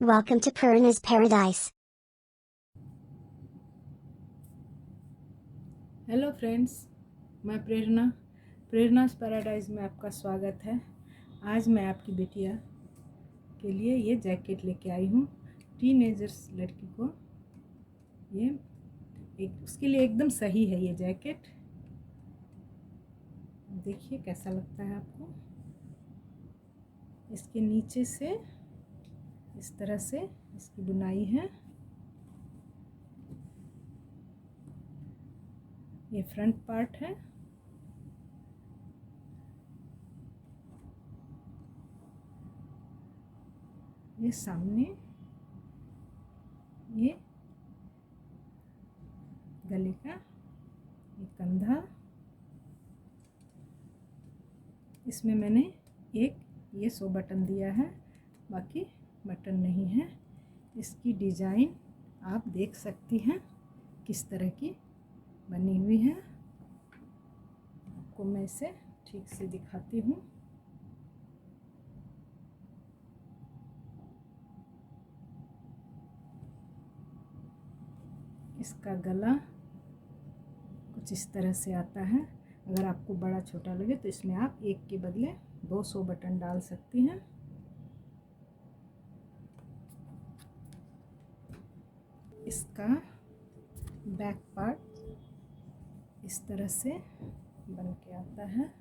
Welcome to Purna's Paradise. Hello friends, मैं प्रेरणास paradise में आपका स्वागत है। आज मैं आपकी बिटिया के लिए ये जैकेट लेके आई हूँ। टीनेजर्स लड़की को ये उसके लिए एकदम सही है ये जैकेट। देखिए कैसा लगता है आपको। इसके नीचे से इस तरह से इसकी बुनाई है। ये फ्रंट पार्ट है। ये सामने, ये गले का, ये कंधा। इसमें मैंने ये 100 बटन दिया है, बाकी बटन नहीं है। इसकी डिज़ाइन आप देख सकती हैं किस तरह की बनी हुई है। आपको मैं इसे ठीक से दिखाती हूँ। इसका गला कुछ इस तरह से आता है। अगर आपको बड़ा छोटा लगे तो इसमें आप एक के बदले 200 बटन डाल सकती हैं। इसका बैक पार्ट इस तरह से बन के आता है।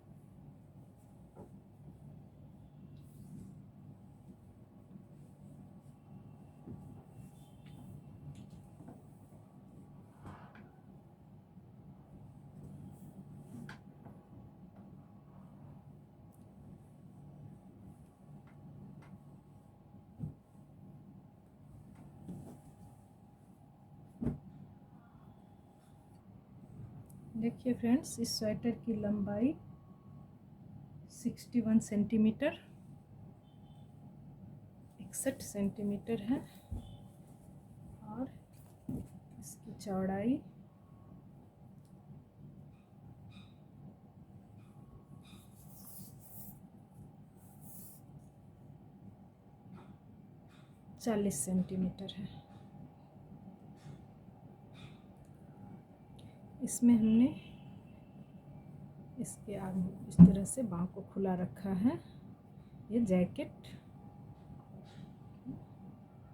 देखिए फ्रेंड्स, इस स्वेटर की लंबाई 61 सेंटीमीटर 61 सेंटीमीटर है और इसकी चौड़ाई 40 सेंटीमीटर है। इसमें हमने इसके आगे इस तरह से बाँह को खुला रखा है। ये जैकेट,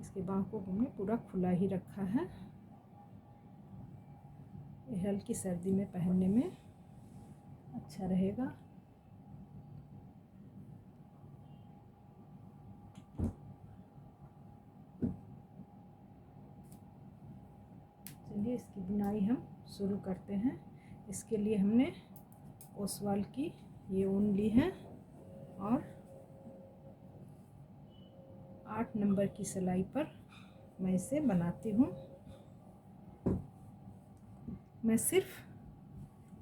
इसके बाँह को हमने पूरा खुला ही रखा है। ये हल्की सर्दी में पहनने में अच्छा रहेगा। चलिए इसकी बुनाई हम शुरू करते हैं। इसके लिए हमने ओसवाल की ये ऊन ली है और 8 नंबर की सिलाई पर मैं इसे बनाती हूँ। मैं सिर्फ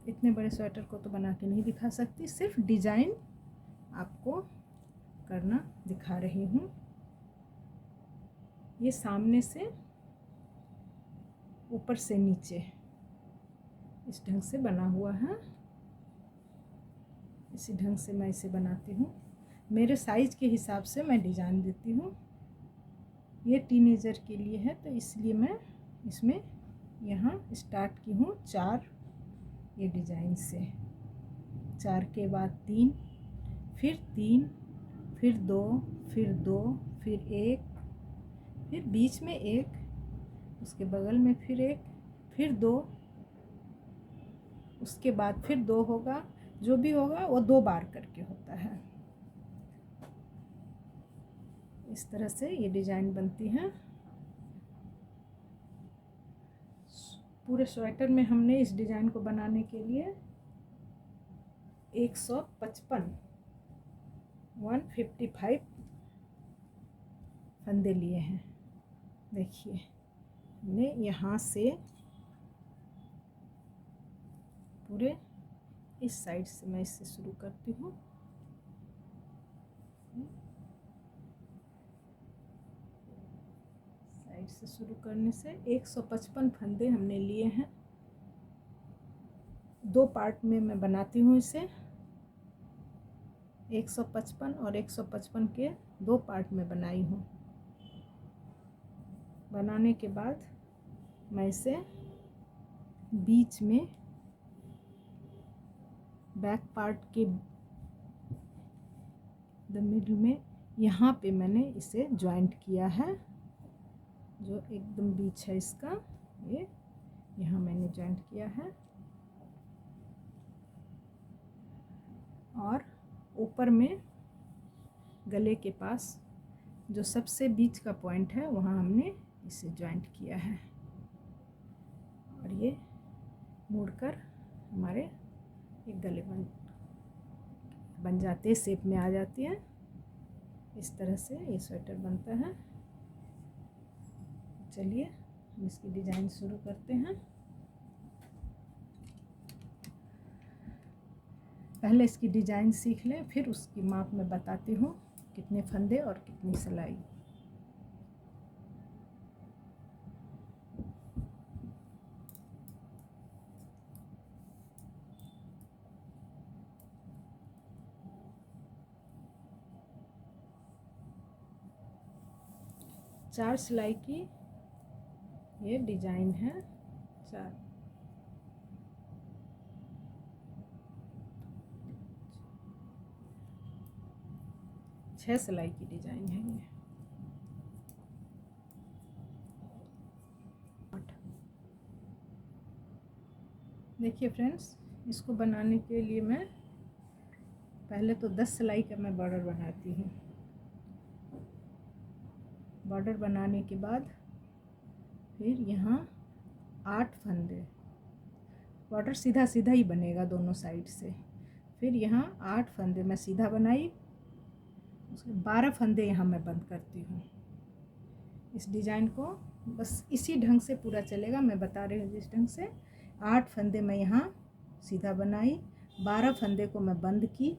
इतने बड़े स्वेटर को तो बना के नहीं दिखा सकती, सिर्फ डिज़ाइन आपको करना दिखा रही हूँ। ये सामने से ऊपर से नीचे इस ढंग से बना हुआ है। इसी ढंग से मैं इसे बनाती हूँ। मेरे साइज़ के हिसाब से मैं डिज़ाइन देती हूँ। ये टीनेजर के लिए है तो इसलिए मैं इसमें यहाँ स्टार्ट की हूँ 4 ये डिज़ाइन से। 4 के बाद 3, फिर 3, फिर 2, फिर 2, फिर 1, फिर बीच में 1, उसके बगल में फिर 1, फिर 2, उसके बाद फिर 2 होगा। जो भी होगा वो 2 बार करके होता है। इस तरह से ये डिज़ाइन बनती है। पूरे स्वेटर में हमने इस डिज़ाइन को बनाने के लिए 155 फंदे लिए हैं। देखिए हमने यहाँ से पूरे इस साइड से मैं इससे शुरू करती हूँ। साइड से शुरू करने से 155 फंदे हमने लिए हैं। 2 पार्ट में मैं बनाती हूँ इसे। 155 और 155 के 2 पार्ट में बनाई हूँ। बनाने के बाद मैं इसे बीच में बैक पार्ट के द मिडल में यहाँ पे मैंने इसे जॉइंट किया है, जो एकदम बीच है इसका, ये यहाँ मैंने जॉइंट किया है। और ऊपर में गले के पास जो सबसे बीच का पॉइंट है वहाँ हमने इसे जॉइंट किया है, और ये मुड़कर हमारे एक गले बन जाते हैं, शेप में आ जाती है। इस तरह से ये स्वेटर बनता है। चलिए हम इसकी डिज़ाइन शुरू करते हैं। पहले इसकी डिज़ाइन सीख लें, फिर उसकी माप में बताती हूँ कितने फंदे और कितनी सिलाई। चार सिलाई की ये डिज़ाइन है। 6 सिलाई की डिज़ाइन है ये। 8। देखिए फ्रेंड्स, इसको बनाने के लिए मैं पहले तो 10 सिलाई का मैं बॉर्डर बनाती हूँ। बॉर्डर बनाने के बाद फिर यहाँ 8 फंदे, बॉर्डर सीधा सीधा ही बनेगा दोनों साइड से। फिर यहाँ 8 फंदे मैं सीधा बनाई, उसके 12 फंदे यहाँ मैं बंद करती हूँ। इस डिज़ाइन को बस इसी ढंग से पूरा चलेगा, मैं बता रही हूँ जिस ढंग से। 8 फंदे मैं यहाँ सीधा बनाई, 12 फंदे को मैं बंद की,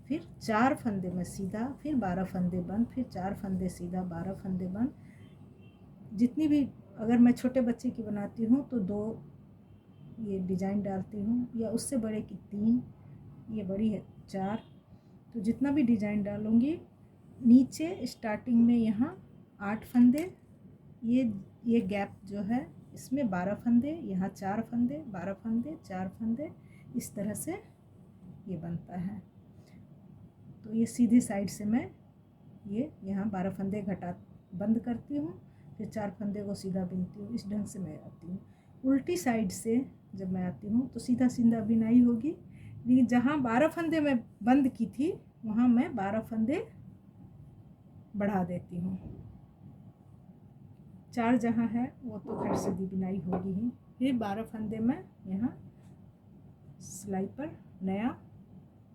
फिर 4 फंदे में सीधा, फिर 12 फंदे बंद, फिर 4 फंदे सीधा, 12 फंदे बंद। जितनी भी, अगर मैं छोटे बच्चे की बनाती हूँ तो 2 ये डिज़ाइन डालती हूँ, या उससे बड़े की 3, ये बड़ी है 4। तो जितना भी डिज़ाइन डालूँगी, नीचे स्टार्टिंग में यहाँ 8 फंदे, ये गैप जो है इसमें 12 फंदे, यहाँ 4 फंदे, 12 फंदे, 4 फंदे, इस तरह से ये बनता है। तो ये सीधी साइड से मैं ये यहाँ 12 फंदे घटा बंद करती हूँ, फिर 4 फंदे को सीधा बुनती हूँ। इस ढंग से मैं आती हूँ। उल्टी साइड से जब मैं आती हूँ तो सीधा सीधा बिनाई होगी, लेकिन जहाँ 12 फंदे मैं बंद की थी वहाँ मैं 12 फंदे बढ़ा देती हूँ। 4 जहाँ है वो तो खैर सीधी बिनाई होगी ही। फिर 12 फंदे मैं यहाँ सिलाई पर नया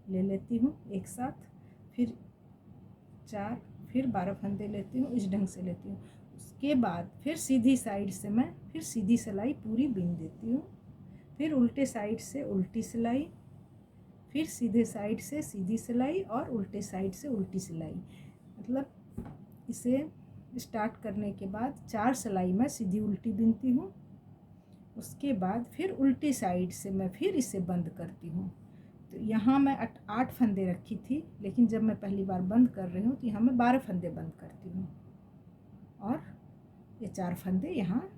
ले लेती हूँ एक साथ, फिर 4, फिर 12 फंदे लेती हूँ, इस ढंग से लेती हूँ। उसके बाद फिर सीधी साइड से मैं फिर सीधी सिलाई पूरी बिन देती हूँ, फिर उल्टे साइड से उल्टी सिलाई, फिर सीधे साइड से सीधी सिलाई और उल्टे साइड से उल्टी सिलाई। मतलब इसे स्टार्ट करने के बाद 4 सिलाई मैं सीधी उल्टी बिनती हूँ, उसके बाद फिर उल्टी साइड से मैं फिर इसे बंद करती हूँ। तो यहाँ मैं 8 फंदे रखी थी, लेकिन जब मैं पहली बार बंद कर रही हूँ तो यहाँ मैं 12 फंदे बंद करती हूँ, और ये 4 फंदे यहाँ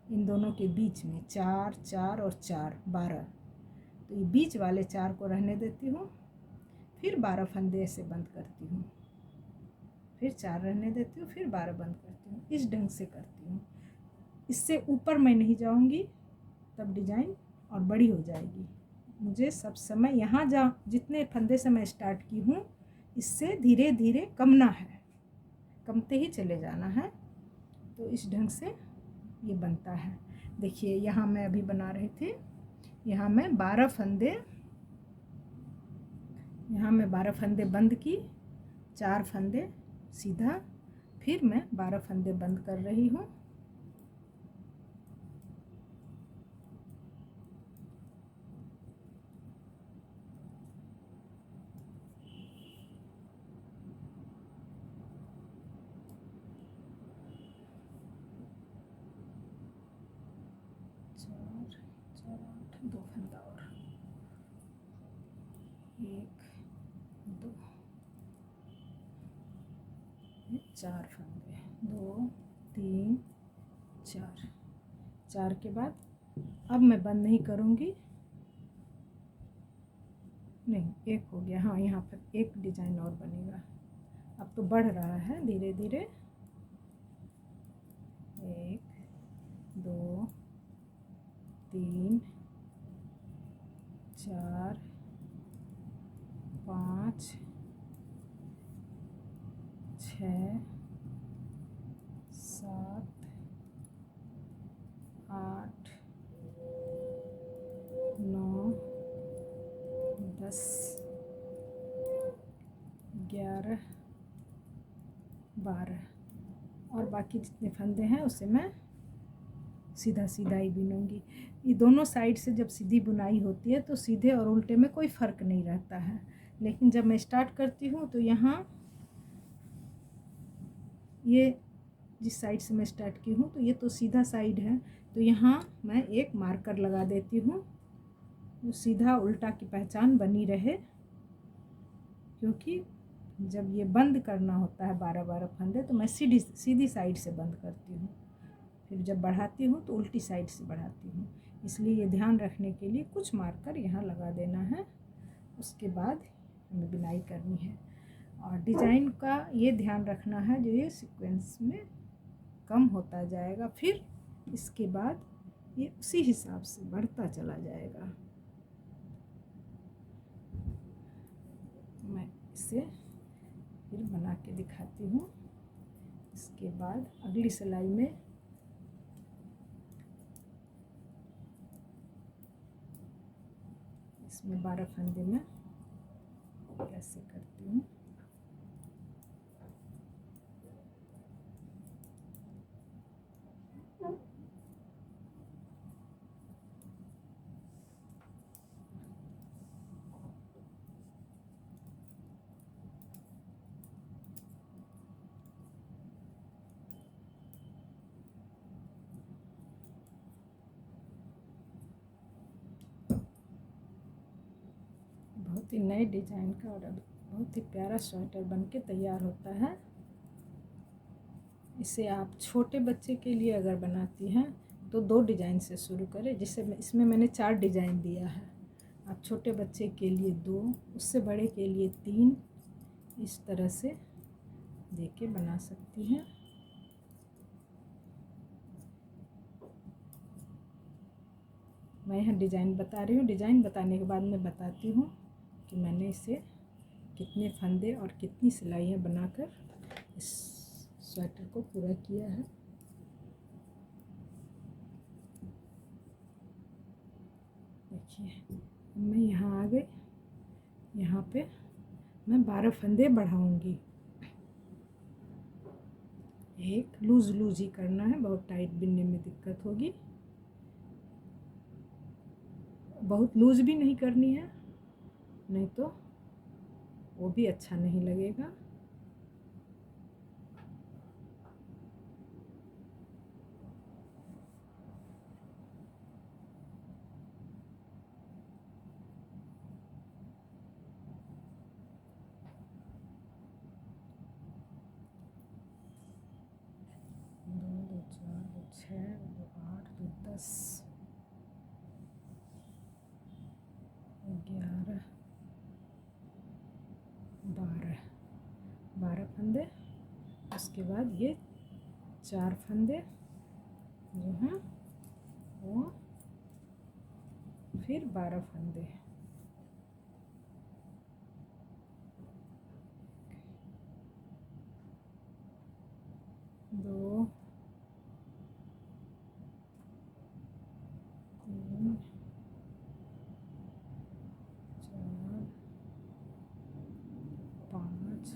इन दोनों के बीच में 4, 4 और 4, 12। तो ये बीच वाले 4 को रहने देती हूँ, फिर 12 फंदे ऐसे बंद करती हूँ, फिर 4 रहने देती हूँ, फिर 12 बंद करती हूँ। इस ढंग से करती हूँ। इससे ऊपर मैं नहीं जाऊँगी, तब डिज़ाइन और बड़ी हो जाएगी। मुझे सब समय यहाँ जितने फंदे से मैं स्टार्ट की हूँ, इससे धीरे धीरे कमना है, कमते ही चले जाना है। तो इस ढंग से ये बनता है। देखिए यहाँ मैं अभी बना रही थी, यहाँ मैं 12 फंदे बंद की, 4 फंदे सीधा, फिर मैं 12 फंदे बंद कर रही हूँ। दो फंदा और 1, 2, 4 फंदे, 2, 3 4, 4 के बाद अब मैं बंद नहीं करूँगी, नहीं एक हो गया, हाँ यहाँ पर एक डिज़ाइन और बनेगा। अब तो बढ़ रहा है धीरे धीरे, 1 2 3 4 5 6 7 8 9 10 11 12 और बाकी जितने फंदे हैं उसे मैं सीधा सीधा ही बुनूंगी। ये दोनों साइड से जब सीधी बुनाई होती है तो सीधे और उल्टे में कोई फ़र्क नहीं रहता है, लेकिन जब मैं स्टार्ट करती हूँ तो यहाँ ये जिस साइड से मैं स्टार्ट की हूँ तो ये तो सीधा साइड है, तो यहाँ मैं एक मार्कर लगा देती हूँ, तो सीधा उल्टा की पहचान बनी रहे, क्योंकि जब ये बंद करना होता है 12-12 फंदे तो मैं सीधी साइड से बंद करती हूँ, फिर जब बढ़ाती हूँ तो उल्टी साइड से बढ़ाती हूँ। इसलिए ये ध्यान रखने के लिए कुछ मार्कर यहाँ लगा देना है, उसके बाद हमें बुनाई करनी है। और डिज़ाइन का ये ध्यान रखना है जो ये सीक्वेंस में कम होता जाएगा, फिर इसके बाद ये उसी हिसाब से बढ़ता चला जाएगा। मैं इसे फिर बना के दिखाती हूँ। इसके बाद अगली सिलाई में इसमें 12 फंदे में कैसे करती हूँ। बहुत ही नए डिज़ाइन का और बहुत ही प्यारा स्वेटर बनके तैयार होता है। इसे आप छोटे बच्चे के लिए अगर बनाती हैं तो 2 डिज़ाइन से शुरू करें, जिससे इसमें मैंने 4 डिज़ाइन दिया है। आप छोटे बच्चे के लिए 2, उससे बड़े के लिए 3, इस तरह से दे के बना सकती हैं। मैं यहाँ डिज़ाइन बता रही हूँ, डिज़ाइन बताने के बाद मैं बताती हूँ कि मैंने इसे कितने फंदे और कितनी सिलाइयाँ बनाकर इस स्वेटर को पूरा किया है। देखिए मैं यहाँ आ गई, यहाँ पे मैं 12 फंदे बढ़ाऊंगी। एक लूज ही करना है, बहुत टाइट बिनने में दिक्कत होगी। बहुत लूज भी नहीं करनी है, नहीं तो वो भी अच्छा नहीं लगेगा। दो 2 4 2 6 2 8 2 10 11 12 फंदे। उसके बाद ये 4 फंदे जो हैं वो, फिर 12 फंदे। दो 3 4 5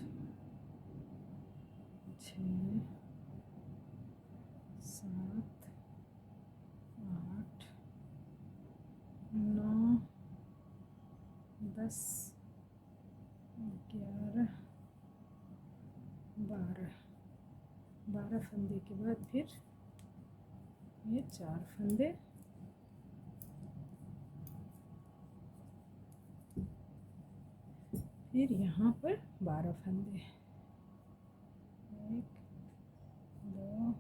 6 7 8 9 10 11 12 फंदे के बाद फिर ये 4 फंदे, फिर यहाँ पर 12 फंदे। 1 2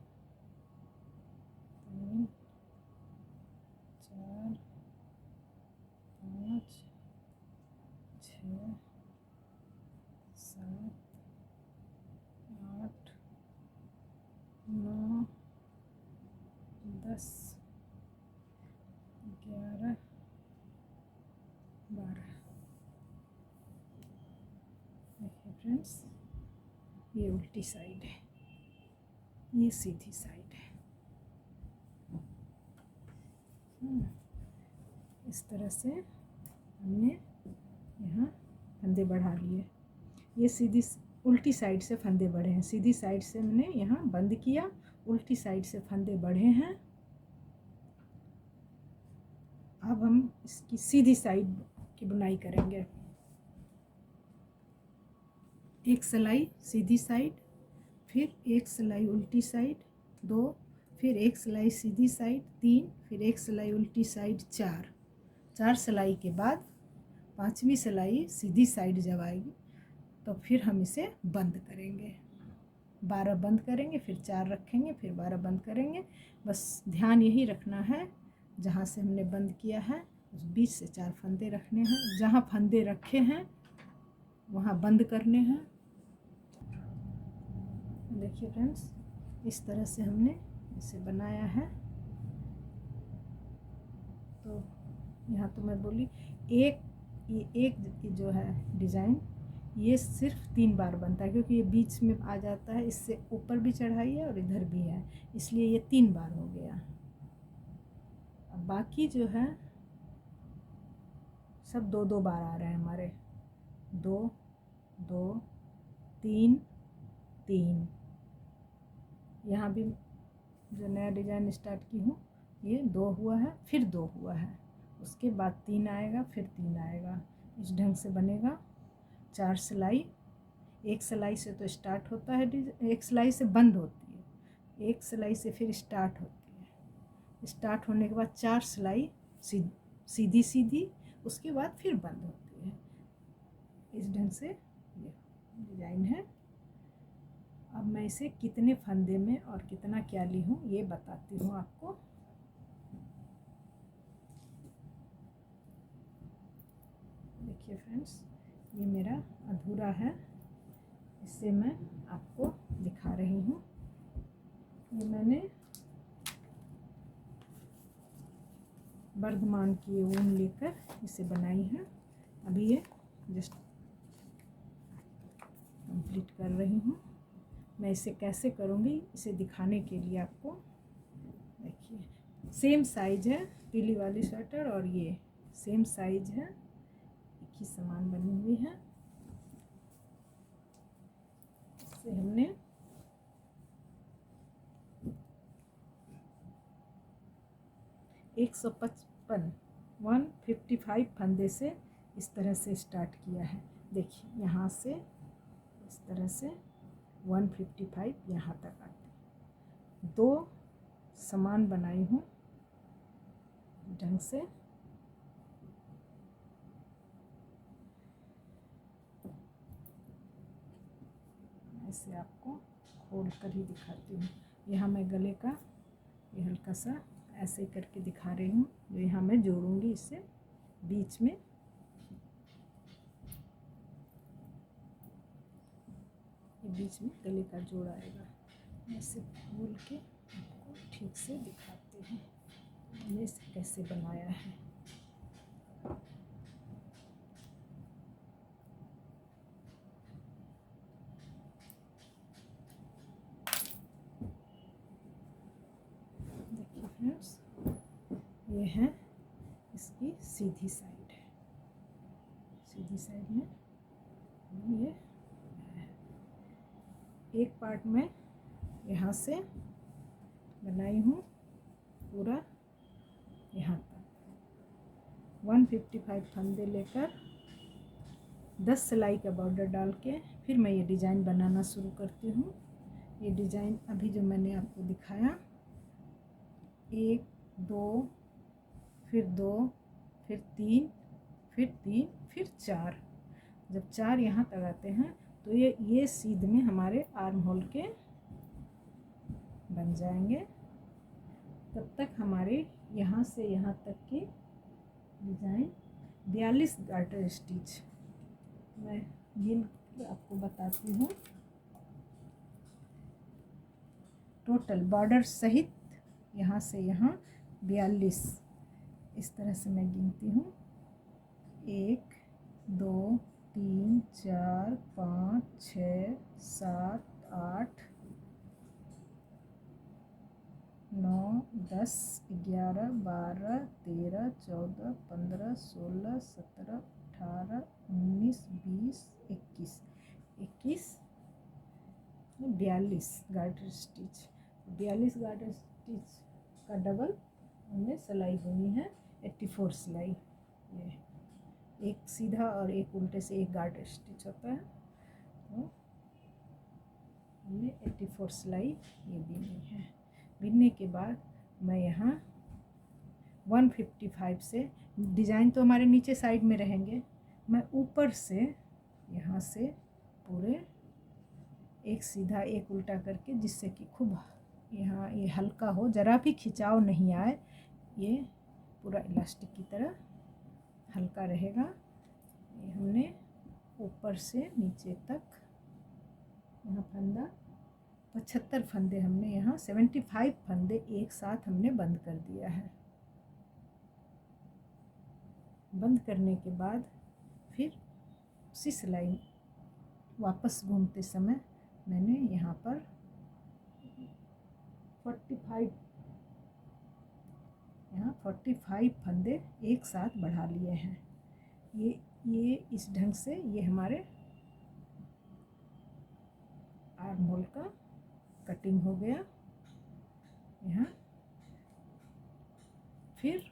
10, 11, 12। देखिए फ्रेंड्स, ये उल्टी साइड है, ये सीधी साइड है। इस तरह से हमने यहाँ फंदे बढ़ा लिए। ये सीधी उल्टी साइड से फंदे बढ़े हैं, सीधी साइड से हमने यहाँ बंद किया, उल्टी साइड से फंदे बढ़े हैं। अब हम इसकी सीधी साइड की बुनाई करेंगे। एक सिलाई सीधी साइड, फिर एक सिलाई उल्टी साइड, 2, फिर एक सिलाई सीधी साइड, 3, फिर एक सिलाई उल्टी साइड, 4 सिलाई के बाद 5वीं सिलाई सीधी साइड जब आएगी तो फिर हम इसे बंद करेंगे। 12 बंद करेंगे, फिर 4 रखेंगे, फिर 12 बंद करेंगे। बस ध्यान यही रखना है, जहाँ से हमने बंद किया है उस बीच से 4 फंदे रखने हैं, जहाँ फंदे रखे हैं वहाँ बंद करने हैं। देखिए फ्रेंड्स, इस तरह से हमने इसे बनाया है। तो यहाँ तो मैं बोली एक जो है डिज़ाइन, ये सिर्फ 3 बार बनता है, क्योंकि ये बीच में आ जाता है, इससे ऊपर भी चढ़ाई है और इधर भी है, इसलिए ये 3 बार हो गया। अब बाकी जो है सब 2-2 बार आ रहे हैं हमारे, 2, 2, 3, 3। यहाँ भी जो नया डिज़ाइन स्टार्ट की हूँ, ये 2 हुआ है, फिर 2 हुआ है, उसके बाद 3 आएगा, फिर 3 आएगा। इस ढंग से बनेगा। 4 सिलाई, एक सिलाई से तो स्टार्ट होता है, एक सिलाई से बंद होती है, एक सिलाई से फिर स्टार्ट होती है। स्टार्ट होने के बाद 4 सिलाई सीधी सीधी, उसके बाद फिर बंद होती है। इस ढंग से ये डिज़ाइन है। अब मैं इसे कितने फंदे में और कितना क्या ली हूँ ये बताती हूँ आपको। देखिए फ्रेंड्स, ये मेरा अधूरा है, इसे मैं आपको दिखा रही हूँ। ये मैंने वर्धमान की ऊन लेकर इसे बनाई है। अभी ये जस्ट कंप्लीट कर रही हूँ। मैं इसे कैसे करूँगी इसे दिखाने के लिए आपको, देखिए सेम साइज़ है, पीली वाली स्वेटर और ये सेम साइज़ है, एक ही समान बनी हुई है। इसे हमने 155 फंदे से इस तरह से स्टार्ट किया है। देखिए यहाँ से इस तरह से 155 यहाँ तक आते, 2 समान बनाई हूँ ढंग से। ऐसे आपको खोल कर ही दिखाती हूँ। यहाँ मैं गले का ये हल्का सा ऐसे करके दिखा रही हूँ, जो यहाँ मैं जोड़ूंगी इससे बीच में। ये बीच में गले का जोड़ आएगा। ऐसे खोल के आपको ठीक से दिखाती हूँ मैंने इसे कैसे बनाया है। देखिए फ्रेंड्स, ये है इसकी सीधी साइड, सीधी साइड में ये एक पार्ट में यहाँ से बनाई हूँ पूरा यहाँ तक। 155 फंदे लेकर 10 सिलाई का बॉर्डर डाल के फिर मैं ये डिज़ाइन बनाना शुरू करती हूँ। ये डिज़ाइन अभी जो मैंने आपको दिखाया, 1, 2, फिर 2, फिर 3, फिर 3, फिर 4। जब 4 यहाँ तक आते हैं तो ये सीध में हमारे आर्म होल के बन जाएंगे। तब तक हमारे यहाँ से यहाँ तक की डिज़ाइन 42 गार्टर स्टिच मैं गिन आपको बताती हूँ। टोटल बॉर्डर सहित यहाँ से यहाँ 42। इस तरह से मैं गिनती हूँ 1 2 3 4 5 6 7 8 9 10 11 12 13 14 15 16 17 18 19 20 21 42 गार्टर स्टिच। 42 गार्टर स्टिच का डबल हमने सिलाई बुनी है 84 सिलाई। ये एक सीधा और एक उल्टे से एक गार्टर स्टिच होता है, तो हमने 84 सिलाई ये बुनी है। बिनने के बाद मैं यहाँ 155 से, डिज़ाइन तो हमारे नीचे साइड में रहेंगे, मैं ऊपर से यहाँ से पूरे एक सीधा एक उल्टा करके, जिससे कि खूब यहाँ ये हल्का हो, ज़रा भी खिंचाव नहीं आए, ये पूरा इलास्टिक की तरह हल्का रहेगा। ये हमने ऊपर से नीचे तक यहाँ फंदा 75 फंदे हमने यहाँ 75 फंदे एक साथ हमने बंद कर दिया है। बंद करने के बाद फिर उसी सिलाई वापस घूमते समय मैंने यहाँ पर 45 फंदे एक साथ बढ़ा लिए हैं। ये इस ढंग से ये हमारे आर्म होल का कटिंग हो गया। यहाँ फिर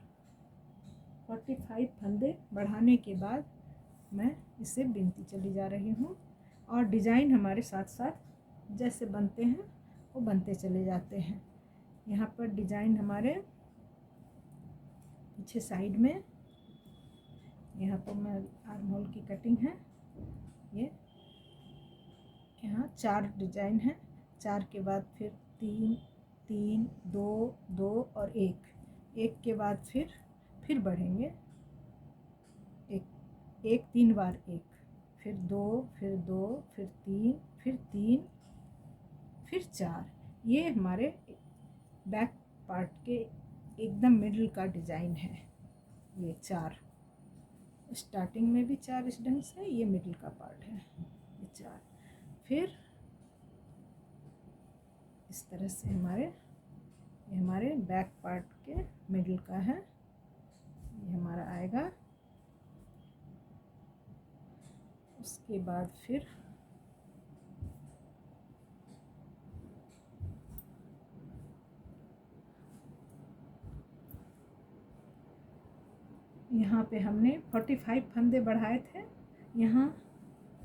45 फंदे बढ़ाने के बाद मैं इसे बिनती चली जा रही हूँ, और डिज़ाइन हमारे साथ साथ जैसे बनते हैं वो बनते चले जाते हैं। यहाँ पर डिज़ाइन हमारे पीछे साइड में, यहाँ पर मैं आर्म होल की कटिंग है, ये यहाँ 4 डिज़ाइन है, 4 के बाद फिर 3 3 2 2 और 1 के बाद फिर बढ़ेंगे, एक 3 बार 1, फिर 2 फिर 2 फिर 3 फिर 3 फिर 4। ये हमारे बैक पार्ट के एकदम मिडिल का डिज़ाइन है। ये 4 स्टार्टिंग में भी 4 इस ढंग से, ये मिडिल का पार्ट है, ये 4। फिर इस तरह से ये हमारे बैक पार्ट के मिडिल का है, ये हमारा आएगा। उसके बाद फिर यहाँ पे हमने 45 फंदे बढ़ाए थे, यहाँ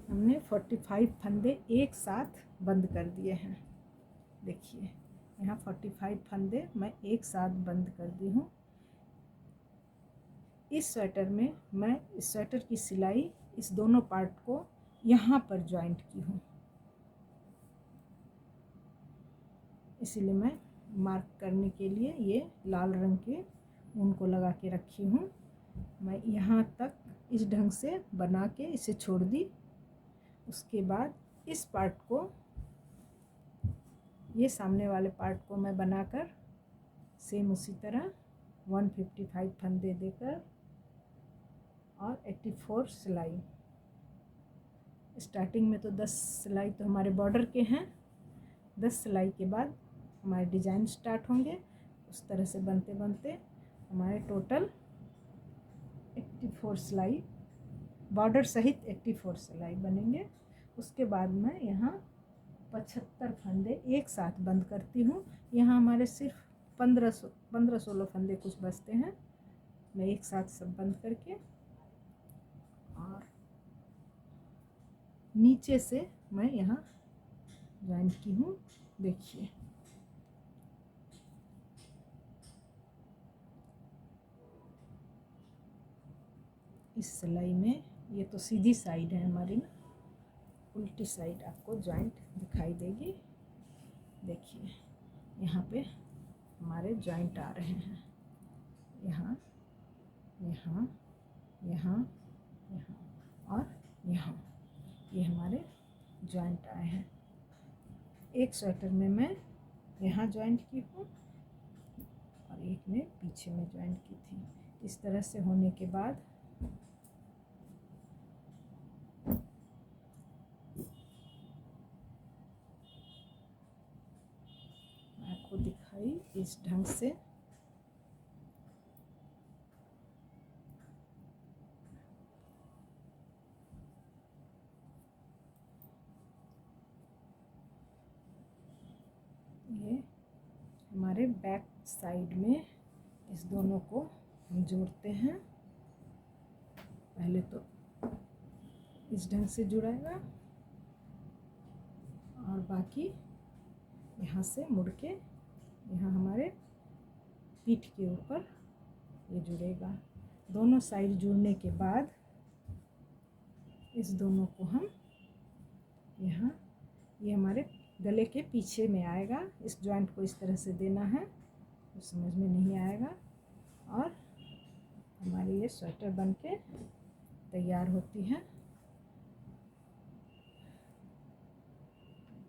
हमने 45 फंदे एक साथ बंद कर दिए हैं। देखिए यहाँ 45 फंदे मैं एक साथ बंद कर दी हूँ। इस स्वेटर में मैं इस स्वेटर की सिलाई इस दोनों पार्ट को यहाँ पर जॉइंट की हूँ, इसीलिए मैं मार्क करने के लिए ये लाल रंग के ऊन को लगा के रखी हूँ। मैं यहाँ तक इस ढंग से बना के इसे छोड़ दी। उसके बाद इस पार्ट को, ये सामने वाले पार्ट को मैं बनाकर सेम उसी तरह 155 फंदे देकर और 84 सिलाई। स्टार्टिंग में तो 10 सिलाई तो हमारे बॉर्डर के हैं, 10 सिलाई के बाद हमारे डिज़ाइन स्टार्ट होंगे। उस तरह से बनते बनते हमारे टोटल 84 सिलाई बॉर्डर सहित 84 सिलाई बनेंगे। उसके बाद मैं यहाँ 75 फंदे एक साथ बंद करती हूँ। यहाँ हमारे सिर्फ 15-16 फंदे कुछ बचते हैं, मैं एक साथ सब बंद करके और नीचे से मैं यहाँ ज्वाइन की हूँ। देखिए इस सिलाई में, ये तो सीधी साइड है हमारी ना, उल्टी साइड आपको जॉइंट दिखाई देगी। देखिए यहाँ पे हमारे जॉइंट आ रहे हैं, यहाँ यहाँ यहाँ यहाँ और यहाँ, ये हमारे जॉइंट आए हैं। एक स्वेटर में मैं यहाँ जॉइंट की हूँ, और एक में पीछे में ज्वाइंट की थी। इस तरह से होने के बाद आपको दिखाई इस ढंग से। ये हमारे बैक साइड में इस दोनों को हम जोड़ते हैं। पहले तो इस ढंग से जुड़ेगा और बाकी यहाँ से मुड़ के यहाँ हमारे पीठ के ऊपर ये जुड़ेगा। दोनों साइड जुड़ने के बाद इस दोनों को हम यहाँ, ये हमारे गले के पीछे में आएगा। इस जॉइंट को इस तरह से देना है, तो समझ में नहीं आएगा और हमारी ये स्वेटर बन के तैयार होती है।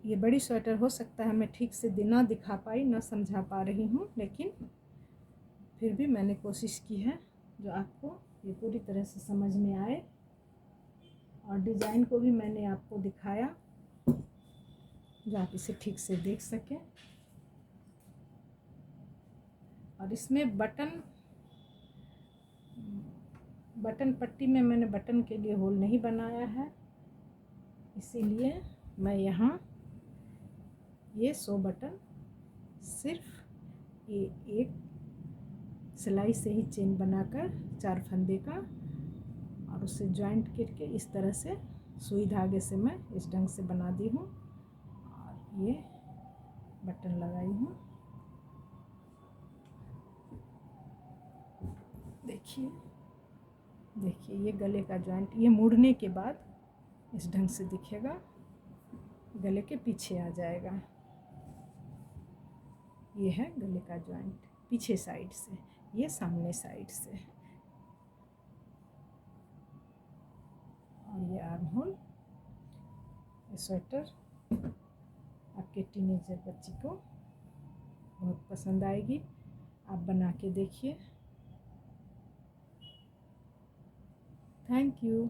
ये बड़ी स्वेटर हो सकता है मैं ठीक से ना दिखा पाई, ना समझा पा रही हूँ, लेकिन फिर भी मैंने कोशिश की है जो आपको ये पूरी तरह से समझ में आए। और डिज़ाइन को भी मैंने आपको दिखाया जो आप इसे ठीक से देख सकें। और इसमें बटन पट्टी में मैंने बटन के लिए होल नहीं बनाया है, इसीलिए मैं यहाँ ये 100 बटन सिर्फ ये एक सिलाई से ही चेन बनाकर 4 फंदे का और उससे जॉइंट करके इस तरह से सुई धागे से मैं इस ढंग से बना दी हूँ और ये बटन लगाई हूँ। देखिए देखिए ये गले का जॉइंट, ये मुड़ने के बाद इस ढंग से दिखेगा, गले के पीछे आ जाएगा। ये है गले का जॉइंट पीछे साइड से, ये सामने साइड से। और ये आर्म होल। स्वेटर आपके टीनेजर बच्ची को बहुत पसंद आएगी, आप बना के देखिए। Thank you.